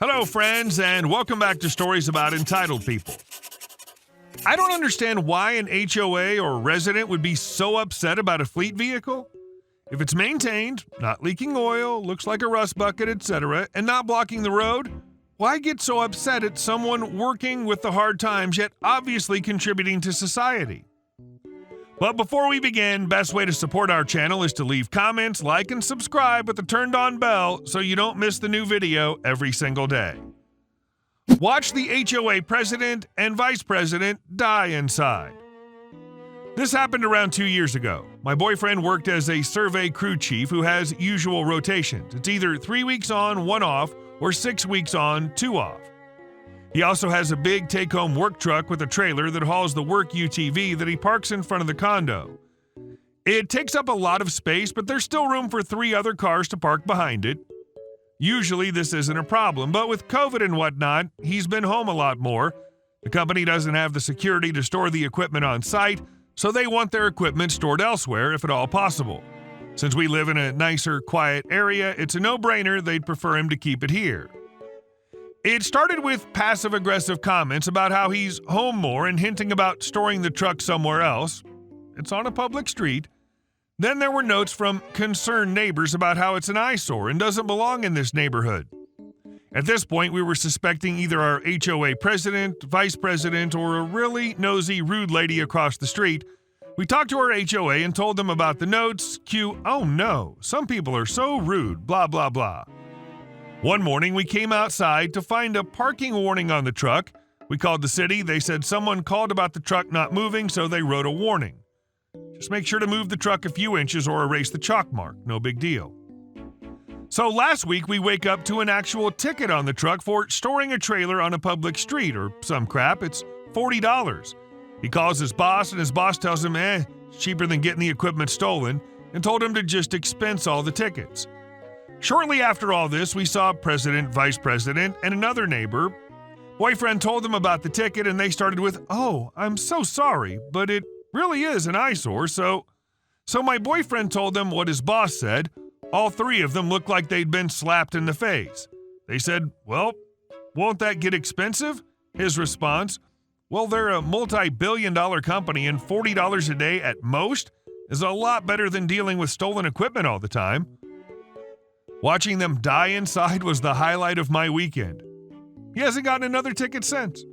Hello, friends, and welcome back to Stories About Entitled People. I don't understand why an HOA or resident would be so upset about a fleet vehicle. If it's maintained, not leaking oil, looks like a rust bucket, etc., and not blocking the road, why get so upset at someone working with the hard times yet obviously contributing to society? But before we begin, best way to support our channel is to leave comments, like, and subscribe with the turned-on bell so you don't miss the new video every single day. Watch the HOA president and vice president die inside. This happened around 2 years ago. My boyfriend worked as a survey crew chief who has usual rotations. It's either 3 weeks on, 1 off, or 6 weeks on, 2 off. He also has a big take-home work truck with a trailer that hauls the work UTV that he parks in front of the condo. It takes up a lot of space, but there's still room for 3 other cars to park behind it. Usually this isn't a problem, but with COVID and whatnot, he's been home a lot more. The company doesn't have the security to store the equipment on site, so they want their equipment stored elsewhere if at all possible. Since we live in a nicer, quiet area, it's a no-brainer they'd prefer him to keep it here. It started with passive-aggressive comments about how he's home more and hinting about storing the truck somewhere else. It's on a public street. Then there were notes from concerned neighbors about how it's an eyesore and doesn't belong in this neighborhood. At this point, we were suspecting either our HOA president, vice president, or a really nosy, rude lady across the street. We talked to our HOA and told them about the notes. Cue, oh no, some people are so rude, blah, blah, blah. One morning, we came outside to find a parking warning on the truck. We called the city. They said someone called about the truck not moving, so they wrote a warning. Just make sure to move the truck a few inches or erase the chalk mark. No big deal. So last week, we wake up to an actual ticket on the truck for storing a trailer on a public street or some crap. It's $40. He calls his boss, and his boss tells him, it's cheaper than getting the equipment stolen, and told him to just expense all the tickets. Shortly after all this, we saw President, Vice President, and another neighbor. Boyfriend told them about the ticket, and they started with, "Oh, I'm so sorry, but it really is an eyesore." So my boyfriend told them what his boss said. All 3 of them looked like they'd been slapped in the face. They said, "Well, won't that get expensive?" His response, "Well, they're a multi-billion-dollar company, and $40 a day at most is a lot better than dealing with stolen equipment all the time." Watching them die inside was the highlight of my weekend. He hasn't gotten another ticket since.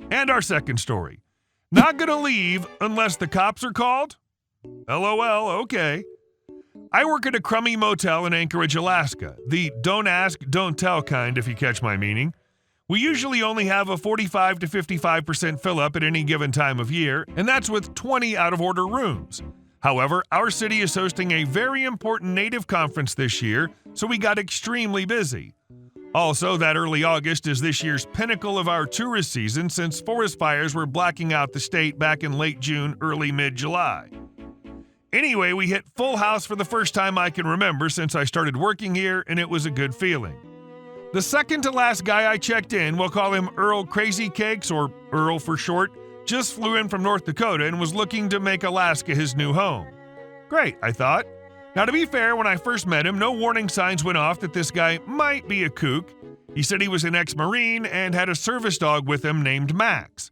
And our second story. Not gonna leave unless the cops are called? LOL, okay. I work at a crummy motel in Anchorage, Alaska. The don't ask, don't tell kind, if you catch my meaning. We usually only have a 45 to 55% fill up at any given time of year, and that's with 20 out-of-order rooms. However, our city is hosting a very important Native conference this year, so we got extremely busy. Also, that early August is this year's pinnacle of our tourist season since forest fires were blacking out the state back in late June, early mid-July. Anyway, we hit full house for the first time I can remember since I started working here, and it was a good feeling. The second to last guy I checked in, we'll call him Earl Crazy Cakes, or Earl for short, just flew in from North Dakota and was looking to make Alaska his new home. Great, I thought. Now, to be fair, when I first met him, no warning signs went off that this guy might be a kook. He said he was an ex-Marine and had a service dog with him named Max.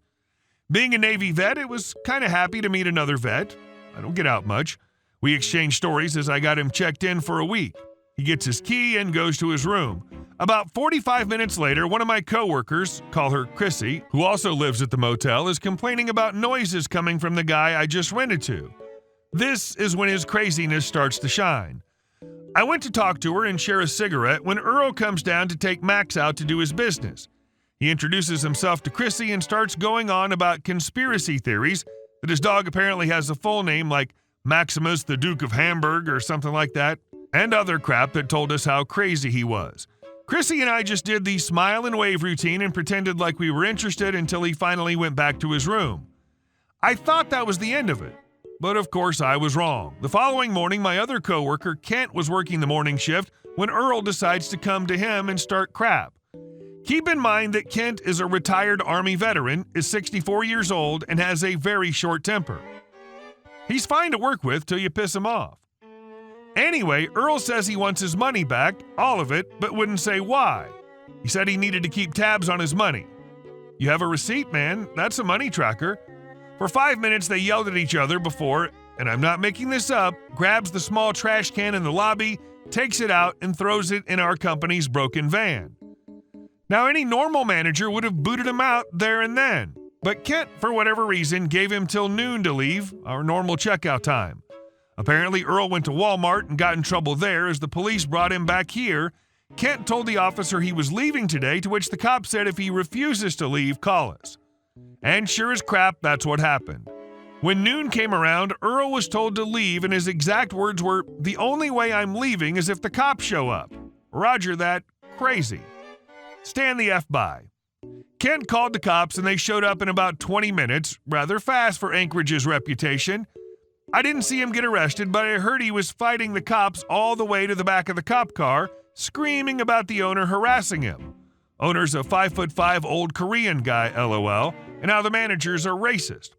Being a Navy vet, it was kind of happy to meet another vet. I don't get out much. We exchanged stories as I got him checked in for a week. He gets his key and goes to his room. About 45 minutes later, one of my coworkers, call her Chrissy, who also lives at the motel, is complaining about noises coming from the guy I just rented to. This is when his craziness starts to shine. I went to talk to her and share a cigarette when Earl comes down to take Max out to do his business. He introduces himself to Chrissy and starts going on about conspiracy theories that his dog apparently has a full name like Maximus the Duke of Hamburg or something like that, and other crap that told us how crazy he was. Chrissy and I just did the smile and wave routine and pretended like we were interested until he finally went back to his room. I thought that was the end of it, but of course I was wrong. The following morning, my other coworker, Kent, was working the morning shift when Earl decides to come to him and start crap. Keep in mind that Kent is a retired Army veteran, is 64 years old, and has a very short temper. He's fine to work with till you piss him off. Anyway, Earl says he wants his money back, all of it, but wouldn't say why. He said he needed to keep tabs on his money. You have a receipt, man. That's a money tracker. For 5 minutes, they yelled at each other before, and I'm not making this up, grabs the small trash can in the lobby, takes it out, and throws it in our company's broken van. Now, any normal manager would have booted him out there and then, but Kent, for whatever reason, gave him till noon to leave, our normal checkout time. Apparently, Earl went to Walmart and got in trouble there as the police brought him back here. Kent told the officer he was leaving today, to which the cop said if he refuses to leave, call us. And sure as crap, that's what happened. When noon came around, Earl was told to leave, and his exact words were, "The only way I'm leaving is if the cops show up." Roger that. Crazy. Stand the F by. Kent called the cops, and they showed up in about 20 minutes, rather fast for Anchorage's reputation. I didn't see him get arrested, but I heard he was fighting the cops all the way to the back of the cop car, screaming about the owner harassing him. Owner's a 5'5" old Korean guy, LOL, and now the managers are racist.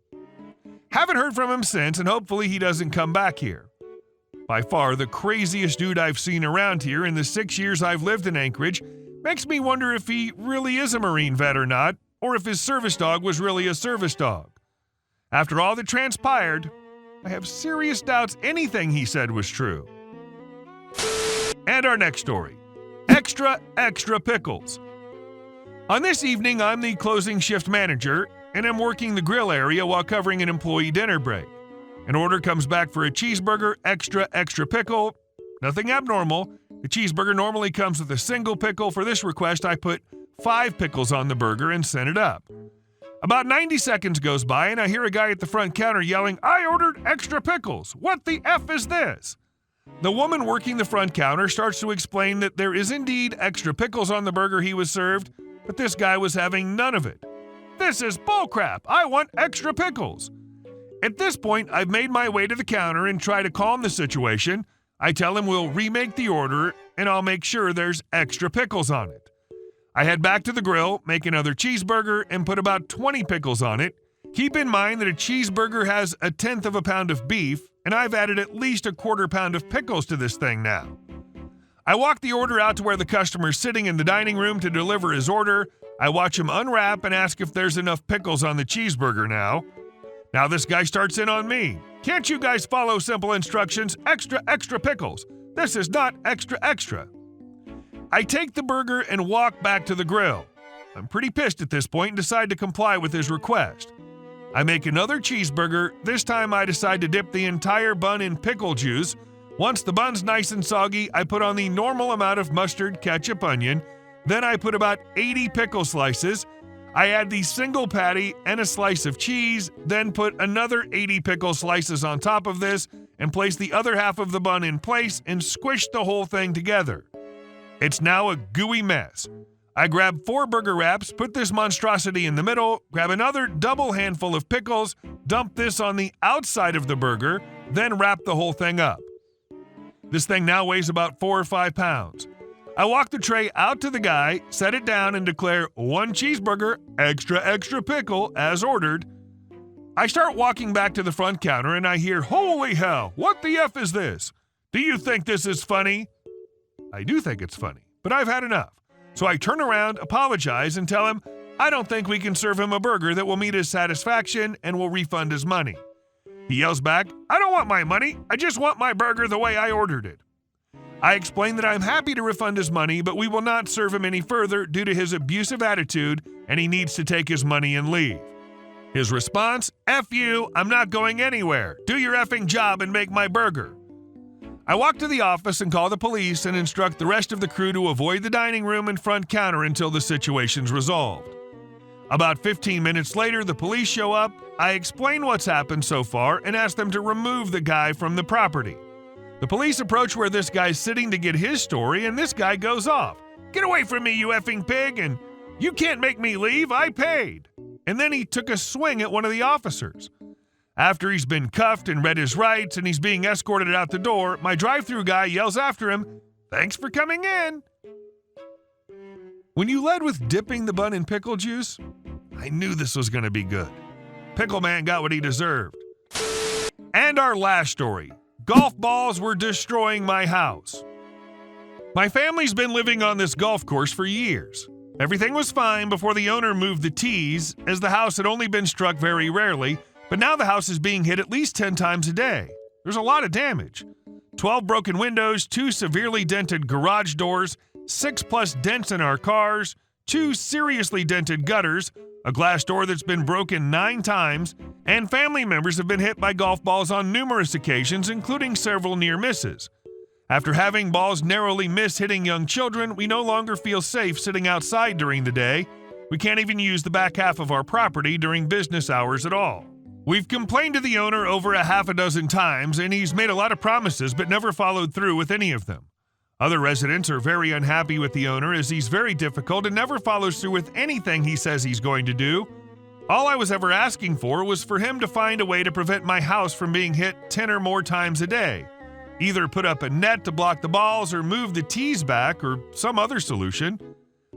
Haven't heard from him since, and hopefully he doesn't come back here. By far the craziest dude I've seen around here in the 6 years I've lived in Anchorage. Makes me wonder if he really is a Marine vet or not, or if his service dog was really a service dog. After all that transpired, I have serious doubts anything he said was true. And our next story. Extra Pickles. On this evening, I'm the closing shift manager, and I'm working the grill area while covering an employee dinner break. An order comes back for a cheeseburger, extra pickle. Nothing abnormal. The cheeseburger normally comes with a single pickle. For this request, I put 5 pickles on the burger and sent it up. About 90 seconds goes by, and I hear a guy at the front counter yelling, "I ordered extra pickles. What the F is this?" The woman working the front counter starts to explain that there is indeed extra pickles on the burger he was served, but this guy was having none of it. "This is bullcrap. I want extra pickles." At this point, I've made my way to the counter and try to calm the situation. I tell him we'll remake the order, and I'll make sure there's extra pickles on it. I head back to the grill, make another cheeseburger, and put about 20 pickles on it. Keep in mind that a cheeseburger has 1/10 of a pound of beef, and I've added at least 1/4 pound of pickles to this thing now. I walk the order out to where the customer's sitting in the dining room to deliver his order. I watch him unwrap and ask if there's enough pickles on the cheeseburger now. Now this guy starts in on me. "Can't you guys follow simple instructions? Extra pickles. This is not extra." I take the burger and walk back to the grill. I'm pretty pissed at this point and decide to comply with his request. I make another cheeseburger. This time I decide to dip the entire bun in pickle juice. Once the bun's nice and soggy, I put on the normal amount of mustard, ketchup, onion. Then I put about 80 pickle slices. I add the single patty and a slice of cheese, then put another 80 pickle slices on top of this and place the other half of the bun in place and squish the whole thing together. It's now a gooey mess. I grab 4 burger wraps, put this monstrosity in the middle, grab another double handful of pickles, dump this on the outside of the burger, then wrap the whole thing up. This thing now weighs about 4 or 5 pounds. I walk the tray out to the guy, set it down, and declare 1 cheeseburger, extra pickle, as ordered. I start walking back to the front counter, and I hear, "Holy hell, what the F is this? Do you think this is funny?" I do think it's funny, but I've had enough. So I turn around, apologize, and tell him I don't think we can serve him a burger that will meet his satisfaction and will refund his money. He yells back, "I don't want my money. I just want my burger the way I ordered it." I explain that I'm happy to refund his money, but we will not serve him any further due to his abusive attitude, and he needs to take his money and leave. His response, "F you, I'm not going anywhere. Do your effing job and make my burger." I walk to the office and call the police and instruct the rest of the crew to avoid the dining room and front counter until the situation's resolved. About 15 minutes later, the police show up. I explain what's happened so far and ask them to remove the guy from the property. The police approach where this guy's sitting to get his story, and this guy goes off. "Get away from me, you effing pig, and you can't make me leave, I paid." And then he took a swing at one of the officers. After he's been cuffed and read his rights and he's being escorted out the door, my drive-thru guy yells after him, "Thanks for coming in." When you led with dipping the bun in pickle juice, I knew this was going to be good. Pickle Man got what he deserved. And our last story. Golf balls were destroying my house. My family's been living on this golf course for years. Everything was fine before the owner moved the tees, as the house had only been struck very rarely, but now the house is being hit at least 10 times a day. There's a lot of damage. 12 broken windows, 2 severely dented garage doors, 6+ dents in our cars, 2 seriously dented gutters, a glass door that's been broken 9 times, and family members have been hit by golf balls on numerous occasions, including several near misses. After having balls narrowly miss hitting young children, we no longer feel safe sitting outside during the day. We can't even use the back half of our property during business hours at all. We've complained to the owner over a half a dozen times, and he's made a lot of promises but never followed through with any of them. Other residents are very unhappy with the owner, as he's very difficult and never follows through with anything he says he's going to do. All I was ever asking for was for him to find a way to prevent my house from being hit 10 or more times a day. Either put up a net to block the balls or move the tees back or some other solution.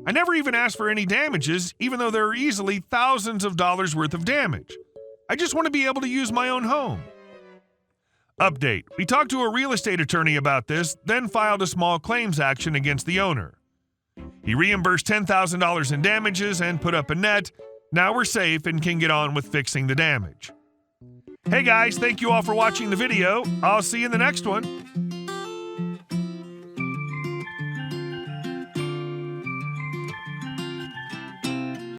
I never even asked for any damages, even though there are easily thousands of dollars worth of damage. I just want to be able to use my own home. Update. We talked to a real estate attorney about this, then filed a small claims action against the owner. He reimbursed $10,000 in damages and put up a net. Now we're safe and can get on with fixing the damage. Hey guys, thank you all for watching the video. I'll see you in the next one.